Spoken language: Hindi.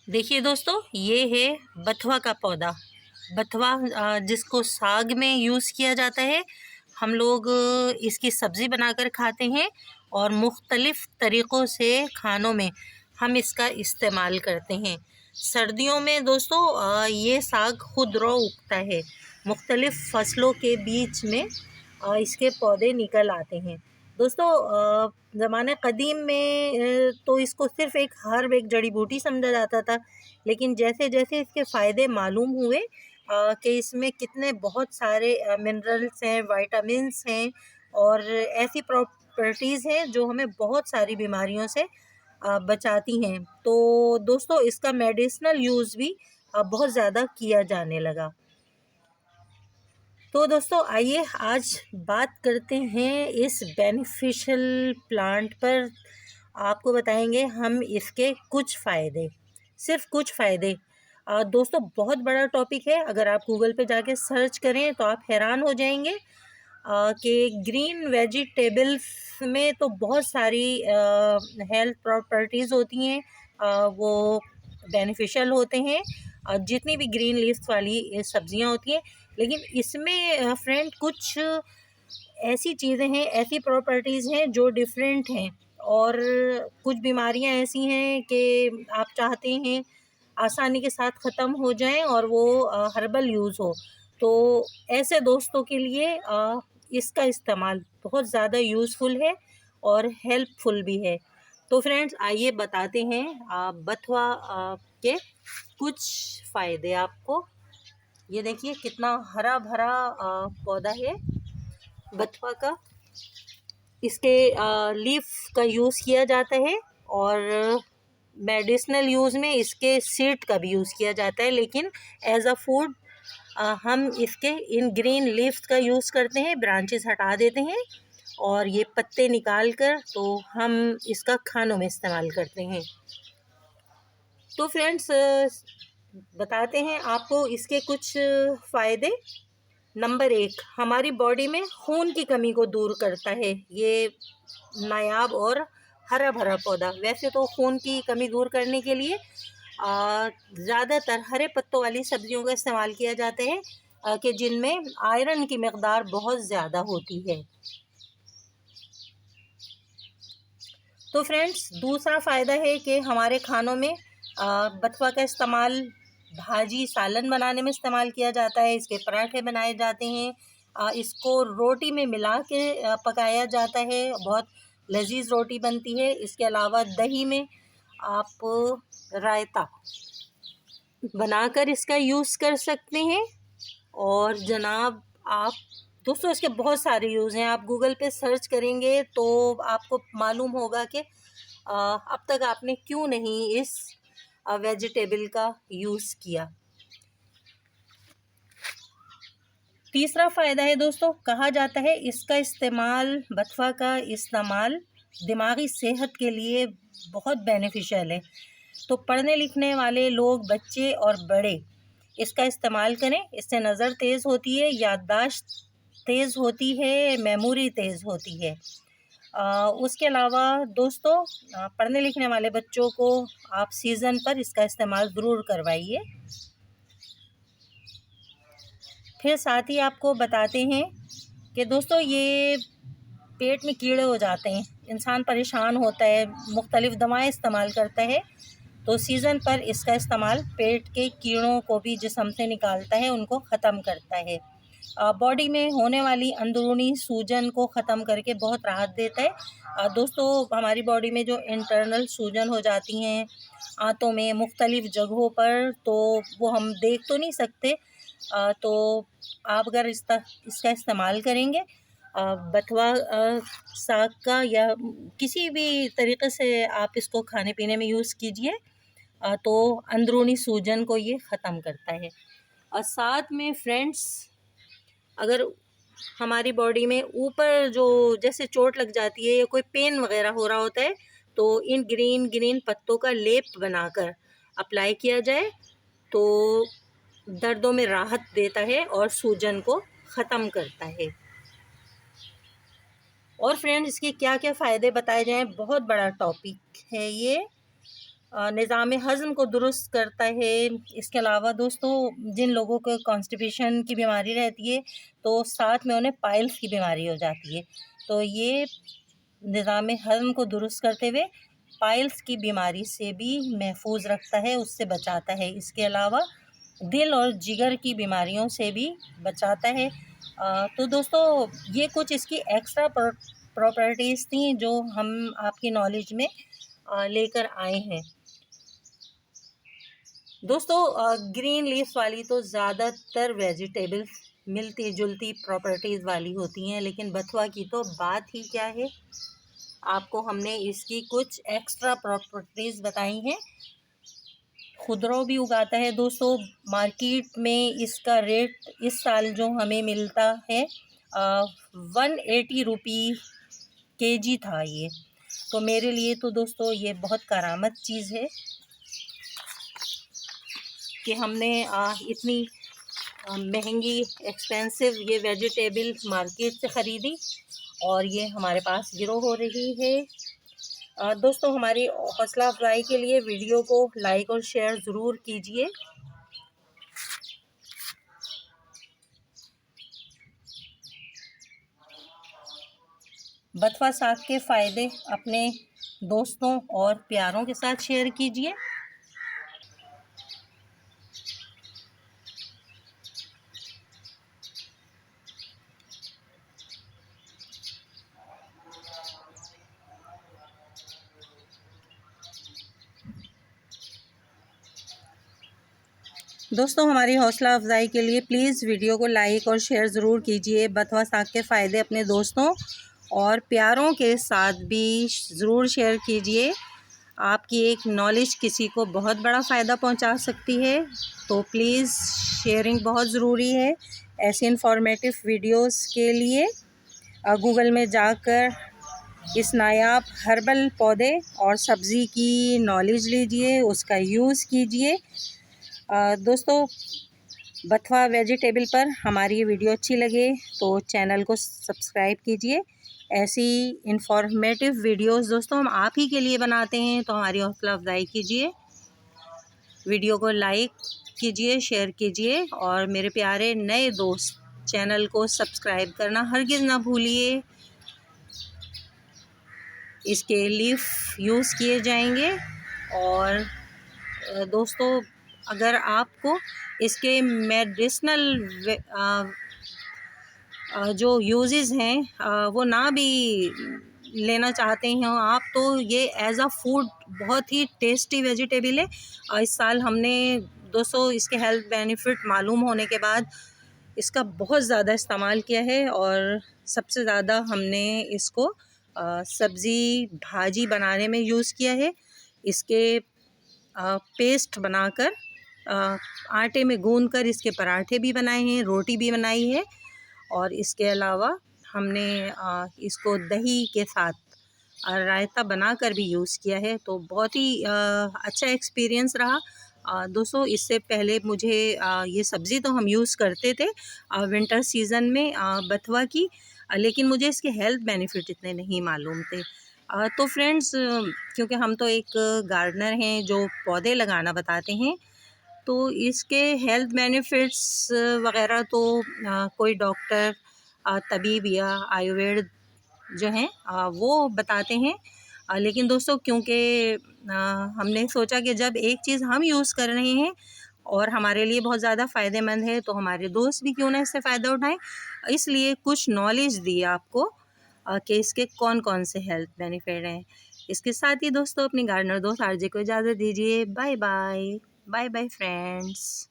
देखिए दोस्तों, ये है बथुआ का पौधा। बथुआ जिसको साग में यूज़ किया जाता है। हम लोग इसकी सब्ज़ी बनाकर खाते हैं और मुख्तलिफ़ तरीक़ों से खानों में हम इसका इस्तेमाल करते हैं। सर्दियों में दोस्तों ये साग खुदरो उगता है। मुख्तलिफ़ फसलों के बीच में इसके पौधे निकल आते हैं। दोस्तों ज़माने क़दीम में तो इसको सिर्फ़ एक हर्ब, एक जड़ी बूटी समझा जाता था। लेकिन जैसे जैसे इसके फ़ायदे मालूम हुए कि इसमें कितने बहुत सारे मिनरल्स हैं, विटामिन्स हैं और ऐसी प्रॉपर्टीज़ हैं जो हमें बहुत सारी बीमारियों से बचाती हैं। तो दोस्तों इसका मेडिसिनल यूज़ भी बहुत ज़्यादा किया जाने लगा। तो दोस्तों आइए आज बात करते हैं इस बेनिफिशियल प्लांट पर। आपको बताएंगे हम इसके कुछ फ़ायदे, सिर्फ कुछ फ़ायदे। दोस्तों बहुत बड़ा टॉपिक है। अगर आप गूगल पे जाके सर्च करें तो आप हैरान हो जाएंगे कि ग्रीन वेजिटेबल्स में तो बहुत सारी हेल्थ प्रॉपर्टीज़ होती हैं। वो बेनिफिशियल होते हैं जितनी भी ग्रीन लीव्स वाली सब्जियां होती हैं। लेकिन इसमें फ्रेंड कुछ ऐसी चीज़ें हैं, ऐसी प्रॉपर्टीज़ हैं जो डिफरेंट हैं और कुछ बीमारियां ऐसी हैं कि आप चाहते हैं आसानी के साथ ख़त्म हो जाएं और वो हर्बल यूज़ हो। तो ऐसे दोस्तों के लिए इसका इस्तेमाल बहुत ज़्यादा यूज़फुल है और हेल्पफुल भी है। तो फ्रेंड्स आइए बताते हैं बथुआ के कुछ फ़ायदे आपको। ये देखिए कितना हरा भरा पौधा है बथुआ का। इसके लीफ का यूज़ किया जाता है और मेडिसिनल यूज़ में इसके सीड का भी यूज़ किया जाता है। लेकिन एज अ फूड हम इसके इन ग्रीन लीव्स का यूज़ करते हैं, ब्रांचेस हटा देते हैं और ये पत्ते निकाल कर तो हम इसका खानों में इस्तेमाल करते हैं। तो फ्रेंड्स बताते हैं आपको इसके कुछ फ़ायदे। नंबर 1, हमारी बॉडी में खून की कमी को दूर करता है। ये नायाब और हरा भरा पौधा। वैसे तो खून की कमी दूर करने के लिए ज़्यादातर हरे पत्तों वाली सब्जियों का इस्तेमाल किया जाता है कि जिनमें आयरन की मकदार बहुत ज़्यादा होती है। तो फ्रेंड्स दूसरा फ़ायदा है कि हमारे खानों में बथुआ का इस्तेमाल भाजी सालन बनाने में इस्तेमाल किया जाता है। इसके पराठे बनाए जाते हैं। इसको रोटी में मिला के पकाया जाता है। बहुत लजीज रोटी बनती है। इसके अलावा दही में आप रायता बनाकर इसका यूज़ कर सकते हैं। और जनाब आप दोस्तों इसके बहुत सारे यूज़ हैं। आप गूगल पे सर्च करेंगे तो आपको मालूम होगा कि अब तक आपने क्यों नहीं इस वेजिटेबल का यूज़ किया। तीसरा फ़ायदा है दोस्तों, कहा जाता है इसका इस्तेमाल, बथुआ का इस्तेमाल दिमागी सेहत के लिए बहुत बेनिफिशियल है। तो पढ़ने लिखने वाले लोग, बच्चे और बड़े इसका इस्तेमाल करें। इससे नज़र तेज़ होती है, याददाश्त तेज़ होती है, मेमोरी तेज़ होती है। उसके अलावा दोस्तों पढ़ने लिखने वाले बच्चों को आप सीज़न पर इसका इस्तेमाल ज़रूर करवाइए। फिर साथ ही आपको बताते हैं कि दोस्तों ये पेट में कीड़े हो जाते हैं, इंसान परेशान होता है, मुख्तलिफ़ दवाएं इस्तेमाल करता है। तो सीज़न पर इसका इस्तेमाल पेट के कीड़ों को भी जिस्म से निकालता है, उनको ख़त्म करता है। बॉडी में होने वाली अंदरूनी सूजन को ख़त्म करके बहुत राहत देता है। दोस्तों हमारी बॉडी में जो इंटरनल सूजन हो जाती हैं आंतों में, मुख्तलिफ़ जगहों पर, तो वो हम देख तो नहीं सकते। तो आप अगर इसका इस्तेमाल करेंगे बथुआ साग का या किसी भी तरीक़े से आप इसको खाने पीने में यूज़ कीजिए तो अंदरूनी सूजन को ये ख़त्म करता है। और साथ में फ्रेंड्स अगर हमारी बॉडी में ऊपर जो जैसे चोट लग जाती है या कोई पेन वग़ैरह हो रहा होता है तो इन ग्रीन पत्तों का लेप बनाकर अप्लाई किया जाए तो दर्दों में राहत देता है और सूजन को ख़त्म करता है। और फ्रेंड्स इसके क्या क्या फ़ायदे बताए जाएँ, बहुत बड़ा टॉपिक है ये। निज़ाम हज़म को दुरुस्त करता है। इसके अलावा दोस्तों, जिन लोगों को कॉन्स्टिपेशन की बीमारी रहती है तो साथ में उन्हें पाइल्स की बीमारी हो जाती है, तो ये निज़ाम हज़म को दुरुस्त करते हुए पाइल्स की बीमारी से भी महफूज रखता है, उससे बचाता है। इसके अलावा दिल और जिगर की बीमारियों से भी बचाता है। तो दोस्तों, ये कुछ इसकी एक्स्ट्रा प्रॉपर्टीज़ थी जो हम आपकी नॉलेज में लेकर आए हैं। दोस्तों, ग्रीन लीफ वाली तो ज़्यादातर वेजिटेबल्स मिलती जुलती प्रॉपर्टीज़ वाली होती हैं, लेकिन बथुआ की तो बात ही क्या है। आपको हमने इसकी कुछ एक्स्ट्रा प्रॉपर्टीज़ बताई हैं। खुदरो भी उगाता है दोस्तों। मार्केट में इसका रेट इस साल जो हमें मिलता है 180 रुपी kg था ये। तो मेरे लिए तो दोस्तों ये बहुत करामत चीज़ है कि हमने इतनी महंगी एक्सपेंसिव ये वेजिटेबल मार्केट से ख़रीदी और ये हमारे पास ग्रो हो रही है। दोस्तों, हमारी हौसला अफजाई के लिए वीडियो को लाइक और शेयर ज़रूर कीजिए। बथुआ साग के फ़ायदे अपने दोस्तों और प्यारों के साथ शेयर कीजिए। दोस्तों, हमारी हौसला अफजाई के लिए प्लीज़ वीडियो को लाइक और शेयर ज़रूर कीजिए। बथुआ साग के फ़ायदे अपने दोस्तों और प्यारों के साथ भी ज़रूर शेयर कीजिए। आपकी एक नॉलेज किसी को बहुत बड़ा फ़ायदा पहुंचा सकती है, तो प्लीज़ शेयरिंग बहुत ज़रूरी है। ऐसे इन्फॉर्मेटिव वीडियोस के लिए गूगल में जाकर इस नायाब हर्बल पौधे और सब्ज़ी की नॉलेज लीजिए, उसका यूज़ कीजिए। दोस्तों, बथुआ वेजिटेबल पर हमारी ये वीडियो अच्छी लगे तो चैनल को सब्सक्राइब कीजिए। ऐसी इंफॉर्मेटिव वीडियोस दोस्तों हम आप ही के लिए बनाते हैं, तो हमारी हौसला अफजाई कीजिए। वीडियो को लाइक कीजिए, शेयर कीजिए और मेरे प्यारे नए दोस्त चैनल को सब्सक्राइब करना हरगिज़ ना भूलिए। इसके लीफ यूज़ किए जाएंगे। और दोस्तों, अगर आपको इसके मेडिसिनल जो यूजेस हैं वो ना भी लेना चाहते हैं आप, तो ये एज़ अ फूड बहुत ही टेस्टी वेजिटेबल है। इस साल हमने दोस्तों इसके हेल्थ बेनिफिट मालूम होने के बाद इसका बहुत ज़्यादा इस्तेमाल किया है और सबसे ज़्यादा हमने इसको सब्ज़ी भाजी बनाने में यूज़ किया है। इसके पेस्ट बनाकर आटे में गूंद कर इसके पराठे भी बनाए हैं, रोटी भी बनाई है। और इसके अलावा हमने इसको दही के साथ रायता बनाकर भी यूज़ किया है, तो बहुत ही अच्छा एक्सपीरियंस रहा। दोस्तों, इससे पहले मुझे ये सब्ज़ी तो हम यूज़ करते थे विंटर सीज़न में बथुआ की, लेकिन मुझे इसके हेल्थ बेनिफिट इतने नहीं मालूम थे। तो फ्रेंड्स, क्योंकि हम तो एक गार्डनर हैं जो पौधे लगाना बताते हैं, तो इसके हेल्थ बेनिफिट्स वगैरह तो कोई डॉक्टर तबीब या आयुर्वेद जो हैं वो बताते हैं। लेकिन दोस्तों, क्योंकि हमने सोचा कि जब एक चीज़ हम यूज़ कर रहे हैं और हमारे लिए बहुत ज़्यादा फ़ायदेमंद है, तो हमारे दोस्त भी क्यों ना इससे फ़ायदा उठाएं, इसलिए कुछ नॉलेज दी आपको कि इसके कौन कौन से हेल्थ बेनिफिट हैं। इसके साथ ही दोस्तों, अपनी गार्डनर दोस्त आरजे को इजाज़त दीजिए। Bye bye. Bye bye friends.